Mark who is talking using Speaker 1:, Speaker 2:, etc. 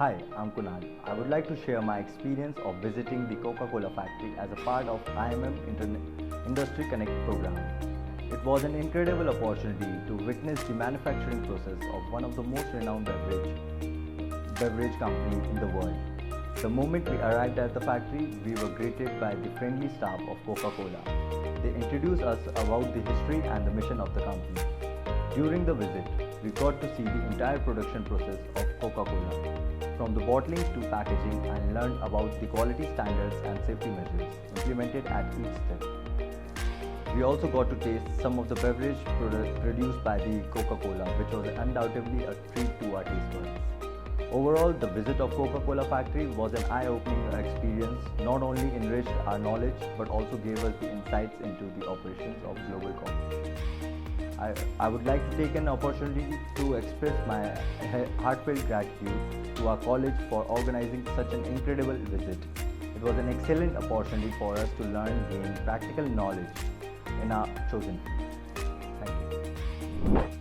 Speaker 1: Hi, I'm Kunal. I would like to share my experience of visiting the Coca-Cola Factory as a part of IMM Industry Connect Program. It was an incredible opportunity to witness the manufacturing process of one of the most renowned beverage company in the world. The moment we arrived at the factory, we were greeted by the friendly staff of Coca-Cola. They introduced us about the history and the mission of the company. During the visit, we got to see the entire production process of Coca-Cola, from the bottling to packaging, and learned about the quality standards and safety measures implemented at each step. We also got to taste some of the beverage produced by the Coca-Cola, which was undoubtedly a treat to our taste buds. Overall, the visit of Coca-Cola Factory was an eye-opening experience, not only enriched our knowledge but also gave us the insights into the operations of global companies. I would like to take an opportunity to express my heartfelt gratitude to our college for organizing such an incredible visit. It was an excellent opportunity for us to learn, gain practical knowledge in our chosen field. Thank you.